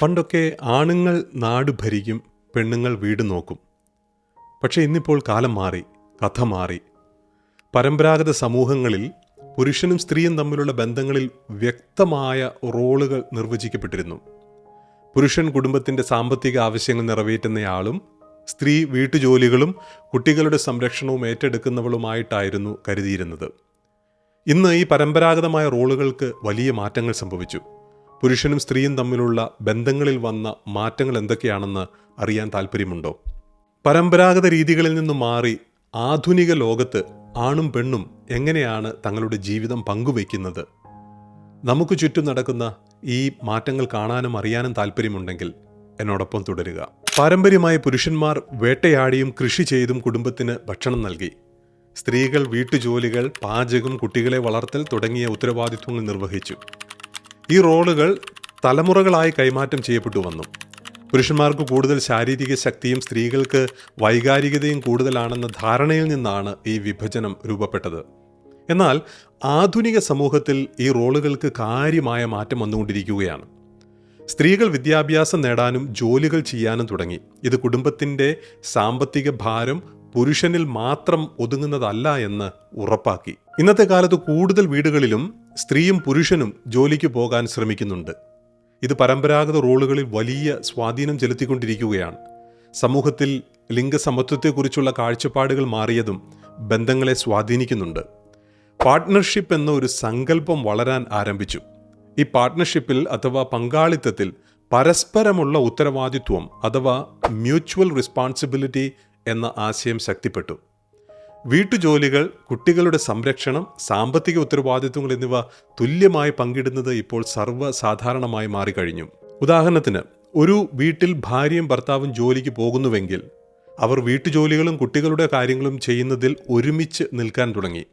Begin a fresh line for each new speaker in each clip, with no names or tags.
പണ്ടൊക്കെ ആണുങ്ങൾ നാട് ഭരിക്കും, പെണ്ണുങ്ങൾ വീട് നോക്കും. പക്ഷേ ഇന്നിപ്പോൾ കാലം മാറി, കഥ മാറി. പരമ്പരാഗത സമൂഹങ്ങളിൽ പുരുഷനും സ്ത്രീയും തമ്മിലുള്ള ബന്ധങ്ങളിൽ വ്യക്തമായ റോളുകൾ നിർവചിക്കപ്പെട്ടിരുന്നു. പുരുഷൻ കുടുംബത്തിൻ്റെ സാമ്പത്തിക ആവശ്യങ്ങൾ നിറവേറ്റുന്നയാളും സ്ത്രീ വീട്ടുജോലികളും കുട്ടികളുടെ സംരക്ഷണവും ഏറ്റെടുക്കുന്നവളുമായിട്ടായിരുന്നു കരുതിയിരുന്നത്. ഇന്ന് ഈ പരമ്പരാഗതമായ റോളുകൾക്ക് വലിയ മാറ്റങ്ങൾ സംഭവിച്ചു. പുരുഷനും സ്ത്രീയും തമ്മിലുള്ള ബന്ധങ്ങളിൽ വന്ന മാറ്റങ്ങൾ എന്തൊക്കെയാണെന്ന് അറിയാൻ താല്പര്യമുണ്ടോ? പരമ്പരാഗത രീതികളിൽ നിന്നും മാറി ആധുനിക ലോകത്ത് ആണും പെണ്ണും എങ്ങനെയാണ് തങ്ങളുടെ ജീവിതം പങ്കുവയ്ക്കുന്നത്? നമുക്ക് ചുറ്റും നടക്കുന്ന ഈ മാറ്റങ്ങൾ കാണാനും അറിയാനും താല്പര്യമുണ്ടെങ്കിൽ എന്നോടൊപ്പം തുടരുക. പാരമ്പര്യമായി പുരുഷന്മാർ വേട്ടയാടിയും കൃഷി ചെയ്തും കുടുംബത്തിന് ഭക്ഷണം നൽകി. സ്ത്രീകൾ വീട്ടുജോലികൾ, പാചകം, കുട്ടികളെ വളർത്തൽ തുടങ്ങിയ ഉത്തരവാദിത്വങ്ങൾ നിർവഹിച്ചു. ഈ റോളുകൾ തലമുറകളായി കൈമാറ്റം ചെയ്യപ്പെട്ടു വന്നു. പുരുഷന്മാർക്ക് കൂടുതൽ ശാരീരിക ശക്തിയും സ്ത്രീകൾക്ക് വൈകാരികതയും കൂടുതലാണെന്ന ധാരണയിൽ നിന്നാണ് ഈ വിഭജനം രൂപപ്പെട്ടത്. എന്നാൽ ആധുനിക സമൂഹത്തിൽ ഈ റോളുകൾക്ക് കാര്യമായ മാറ്റം വന്നുകൊണ്ടിരിക്കുകയാണ്. സ്ത്രീകൾ വിദ്യാഭ്യാസം നേടാനും ജോലികൾ ചെയ്യാനും തുടങ്ങി. ഇത് കുടുംബത്തിൻ്റെ സാമ്പത്തിക ഭാരം പുരുഷനിൽ മാത്രം ഒതുങ്ങുന്നതല്ല എന്ന് ഉറപ്പാക്കി. ഇന്നത്തെ കാലത്ത് കൂടുതൽ വീടുകളിലും സ്ത്രീയും പുരുഷനും ജോലിക്ക് പോകാൻ ശ്രമിക്കുന്നുണ്ട്. ഇത് പരമ്പരാഗത റോളുകളിൽ വലിയ സ്വാധീനം ചെലുത്തിക്കൊണ്ടിരിക്കുകയാണ്. സമൂഹത്തിൽ ലിംഗസമത്വത്തെക്കുറിച്ചുള്ള കാഴ്ചപ്പാടുകൾ മാറിയതും ബന്ധങ്ങളെ സ്വാധീനിക്കുന്നുണ്ട്. പാർട്ട്ണർഷിപ്പ് എന്ന ഒരു സങ്കല്പം വളരാൻ ആരംഭിച്ചു. ഈ പാർട്ട്ണർഷിപ്പിൽ അഥവാ പങ്കാളിത്തത്തിൽ പരസ്പരമുള്ള ഉത്തരവാദിത്വം അഥവാ മ്യൂച്വൽ റെസ്പോൺസിബിലിറ്റി എന്ന ആശയം ശക്തിപ്പെട്ടു. വീട്ടുജോലികൾ, കുട്ടികളുടെ സംരക്ഷണം, സാമ്പത്തിക ഉത്തരവാദിത്വങ്ങൾ എന്നിവ തുല്യമായി പങ്കിടുന്നത് ഇപ്പോൾ സർവ്വസാധാരണമായി മാറിക്കഴിഞ്ഞു. ഉദാഹരണത്തിന്, ഒരു വീട്ടിൽ ഭാര്യയും ഭർത്താവും ജോലിക്ക് പോകുന്നുവെങ്കിൽ അവർ വീട്ടുജോലികളും കുട്ടികളുടെ കാര്യങ്ങളും ചെയ്യുന്നതിൽ ഒരുമിച്ച് നിൽക്കാൻ തുടങ്ങി.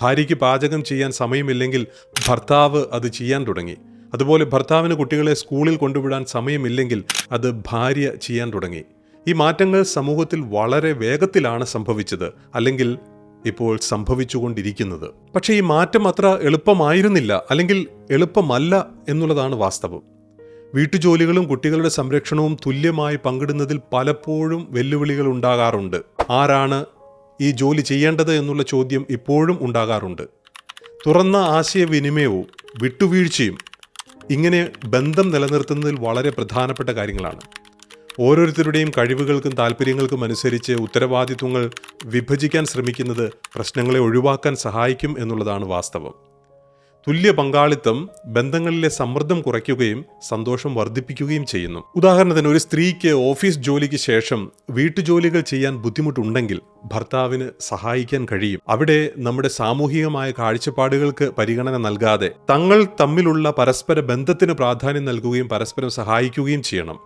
ഭാര്യയ്ക്ക് പാചകം ചെയ്യാൻ സമയമില്ലെങ്കിൽ ഭർത്താവ് അത് ചെയ്യാൻ തുടങ്ങി. അതുപോലെ ഭർത്താവിന് കുട്ടികളെ സ്കൂളിൽ കൊണ്ടുവിടാൻ സമയമില്ലെങ്കിൽ അത് ഭാര്യ ചെയ്യാൻ തുടങ്ങി. ഈ മാറ്റങ്ങൾ സമൂഹത്തിൽ വളരെ വേഗത്തിലാണ് സംഭവിച്ചത്, അല്ലെങ്കിൽ ഇപ്പോൾ സംഭവിച്ചുകൊണ്ടിരിക്കുന്നത്. പക്ഷേ ഈ മാറ്റം അത്ര എളുപ്പമായിരുന്നില്ല, അല്ലെങ്കിൽ എളുപ്പമല്ല എന്നുള്ളതാണ് വാസ്തവം. വീട്ടുജോലികളും കുട്ടികളുടെ സംരക്ഷണവും തുല്യമായി പങ്കിടുന്നതിൽ പലപ്പോഴും വെല്ലുവിളികൾ ഉണ്ടാകാറുണ്ട്. ആരാണ് ഈ ജോലി ചെയ്യേണ്ടത് എന്നുള്ള ചോദ്യം ഇപ്പോഴും ഉണ്ടാകാറുണ്ട്. തുറന്ന ആശയവിനിമയവും വിട്ടുവീഴ്ചയും ഇങ്ങനെ ബന്ധം നിലനിർത്തുന്നതിൽ വളരെ പ്രധാനപ്പെട്ട കാര്യങ്ങളാണ്. ഓരോരുത്തരുടെയും കഴിവുകൾക്കും താല്പര്യങ്ങൾക്കും അനുസരിച്ച് ഉത്തരവാദിത്വങ്ങൾ വിഭജിക്കാൻ ശ്രമിക്കുന്നത് പ്രശ്നങ്ങളെ ഒഴിവാക്കാൻ സഹായിക്കും എന്നുള്ളതാണ് വാസ്തവം. തുല്യ പങ്കാളിത്തം ബന്ധങ്ങളിലെ സമ്മർദ്ദം കുറയ്ക്കുകയും സന്തോഷം വർദ്ധിപ്പിക്കുകയും ചെയ്യുന്നു. ഉദാഹരണത്തിന്, ഒരു സ്ത്രീക്ക് ഓഫീസ് ജോലിക്ക് ശേഷം വീട്ടുജോലികൾ ചെയ്യാൻ ബുദ്ധിമുട്ടുണ്ടെങ്കിൽ ഭർത്താവിന് സഹായിക്കാൻ കഴിയും. അവിടെ നമ്മുടെ സാമൂഹികമായ കാഴ്ചപ്പാടുകൾക്ക് പരിഗണന നൽകാതെ തങ്ങൾ തമ്മിലുള്ള പരസ്പര ബന്ധത്തിന് പ്രാധാന്യം നൽകുകയും പരസ്പരം സഹായിക്കുകയും ചെയ്യണം.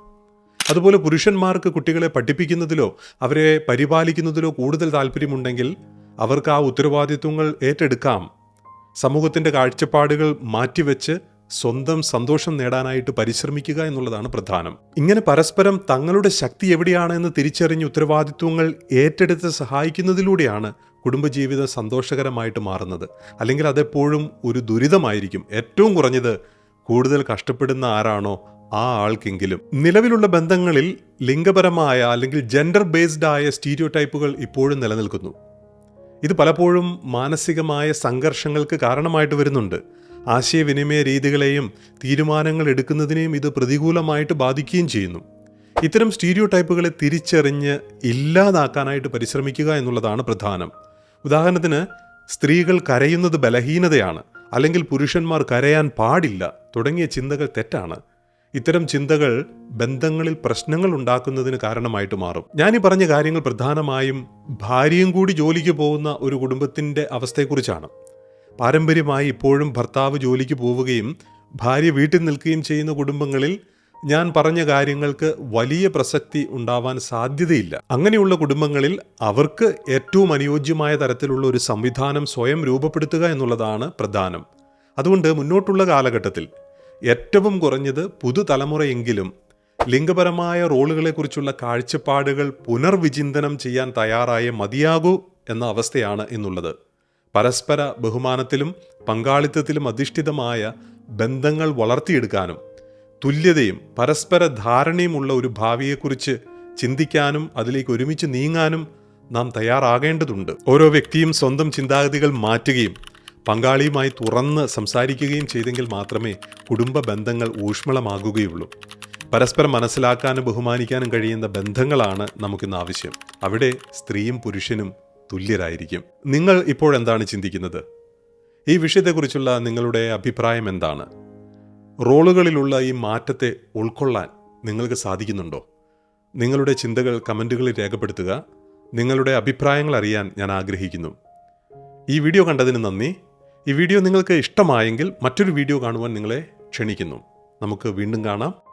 അതുപോലെ പുരുഷന്മാർക്ക് കുട്ടികളെ പഠിപ്പിക്കുന്നതിലോ അവരെ പരിപാലിക്കുന്നതിലോ കൂടുതൽ താല്പര്യമുണ്ടെങ്കിൽ അവർക്ക് ആ ഉത്തരവാദിത്വങ്ങൾ ഏറ്റെടുക്കാം. സമൂഹത്തിൻ്റെ കാഴ്ചപ്പാടുകൾ മാറ്റിവെച്ച് സ്വന്തം സന്തോഷം നേടാനായിട്ട് പരിശ്രമിക്കുക എന്നുള്ളതാണ് പ്രധാനം. ഇങ്ങനെ പരസ്പരം തങ്ങളുടെ ശക്തി എവിടെയാണ് എന്ന് തിരിച്ചറിഞ്ഞ് ഉത്തരവാദിത്വങ്ങൾ ഏറ്റെടുത്ത് സഹായിക്കുന്നതിലൂടെയാണ് കുടുംബജീവിതം സന്തോഷകരമായിട്ട് മാറുന്നത്. അല്ലെങ്കിൽ അതെപ്പോഴും ഒരു ദുരിതമായിരിക്കും. ഏറ്റവും കുറഞ്ഞത് കൂടുതൽ കഷ്ടപ്പെടുന്ന ആരാണോ ആ ആൾക്കെങ്കിലും. നിലവിലുള്ള ബന്ധങ്ങളിൽ ലിംഗപരമായ അല്ലെങ്കിൽ ജെൻഡർ ബേസ്ഡ് ആയ സ്റ്റീരിയോടൈപ്പുകൾ ഇപ്പോഴും നിലനിൽക്കുന്നു. ഇത് പലപ്പോഴും മാനസികമായ സംഘർഷങ്ങൾക്ക് കാരണമായിട്ട് വരുന്നുണ്ട്. ആശയവിനിമയ രീതികളെയും തീരുമാനങ്ങൾ എടുക്കുന്നതിനെയും ഇത് പ്രതികൂലമായിട്ട് ബാധിക്കുകയും ചെയ്യുന്നു. ഇത്തരം സ്റ്റീരിയോടൈപ്പുകളെ തിരിച്ചറിഞ്ഞ് ഇല്ലാതാക്കാനായിട്ട് പരിശ്രമിക്കുക എന്നുള്ളതാണ് പ്രധാനം. ഉദാഹരണത്തിന്, സ്ത്രീകൾ കരയുന്നത് ബലഹീനതയാണ്, അല്ലെങ്കിൽ പുരുഷന്മാർ കരയാൻ പാടില്ല തുടങ്ങിയ ചിന്തകൾ തെറ്റാണ്. ഇത്തരം ചിന്തകൾ ബന്ധങ്ങളിൽ പ്രശ്നങ്ങൾ ഉണ്ടാക്കുന്നതിന് കാരണമായിട്ട് മാറും. ഞാനീ പറഞ്ഞ കാര്യങ്ങൾ പ്രധാനമായും ഭാര്യയും കൂടി ജോലിക്ക് പോകുന്ന ഒരു കുടുംബത്തിൻ്റെ അവസ്ഥയെക്കുറിച്ചാണ്. പാരമ്പര്യമായി ഇപ്പോഴും ഭർത്താവ് ജോലിക്ക് പോവുകയും ഭാര്യ വീട്ടിൽ നിൽക്കുകയും ചെയ്യുന്ന കുടുംബങ്ങളിൽ ഞാൻ പറഞ്ഞ കാര്യങ്ങൾക്ക് വലിയ പ്രസക്തി ഉണ്ടാവാൻ സാധ്യതയില്ല. അങ്ങനെയുള്ള കുടുംബങ്ങളിൽ അവർക്ക് ഏറ്റവും അനുയോജ്യമായ തരത്തിലുള്ള ഒരു സംവിധാനം സ്വയം രൂപപ്പെടുത്തുക എന്നുള്ളതാണ് പ്രധാനം. അതുകൊണ്ട് മുന്നോട്ടുള്ള കാലഘട്ടത്തിൽ ഏറ്റവും കുറഞ്ഞത് പുതുതലമുറയെങ്കിലും ലിംഗപരമായ റോളുകളെക്കുറിച്ചുള്ള കാഴ്ചപ്പാടുകൾ പുനർവിചിന്തനം ചെയ്യാൻ തയ്യാറായേ മതിയാകൂ എന്ന അവസ്ഥയാണ് ഇന്നുള്ളത്. പരസ്പര ബഹുമാനത്തിലും പങ്കാളിത്തത്തിലും അധിഷ്ഠിതമായ ബന്ധങ്ങൾ വളർത്തിയെടുക്കാനും തുല്യതയും പരസ്പര ധാരണയുമുള്ള ഒരു ഭാവിയെക്കുറിച്ച് ചിന്തിക്കാനും അതിലേക്ക് ഒരുമിച്ച് നീങ്ങാനും നാം തയ്യാറാകേണ്ടതുണ്ട്. ഓരോ വ്യക്തിയും സ്വന്തം ചിന്താഗതികൾ മാറ്റുകയും പങ്കാളിയുമായി തുറന്ന് സംസാരിക്കുകയും ചെയ്തെങ്കിൽ മാത്രമേ കുടുംബ ബന്ധങ്ങൾ ഊഷ്മളമാകുകയുള്ളൂ. പരസ്പരം മനസ്സിലാക്കാനും ബഹുമാനിക്കാനും കഴിയുന്ന ബന്ധങ്ങളാണ് നമുക്കിന്ന് ആവശ്യം. അവിടെ സ്ത്രീയും പുരുഷനും തുല്യരായിരിക്കും. നിങ്ങൾ ഇപ്പോഴെന്താണ് ചിന്തിക്കുന്നത്? ഈ വിഷയത്തെക്കുറിച്ചുള്ള നിങ്ങളുടെ അഭിപ്രായം എന്താണ്? റോളുകളിലുള്ള ഈ മാറ്റത്തെ ഉൾക്കൊള്ളാൻ നിങ്ങൾക്ക് സാധിക്കുന്നുണ്ടോ? നിങ്ങളുടെ ചിന്തകൾ കമൻറ്റുകളിൽ രേഖപ്പെടുത്തുക. നിങ്ങളുടെ അഭിപ്രായങ്ങൾ അറിയാൻ ഞാൻ ആഗ്രഹിക്കുന്നു. ഈ വീഡിയോ കണ്ടതിന് നന്ദി. ഈ വീഡിയോ നിങ്ങൾക്ക് ഇഷ്ടമായെങ്കിൽ മറ്റൊരു വീഡിയോ കാണുവാൻ നിങ്ങളെ ക്ഷണിക്കുന്നു. നമുക്ക് വീണ്ടും കാണാം.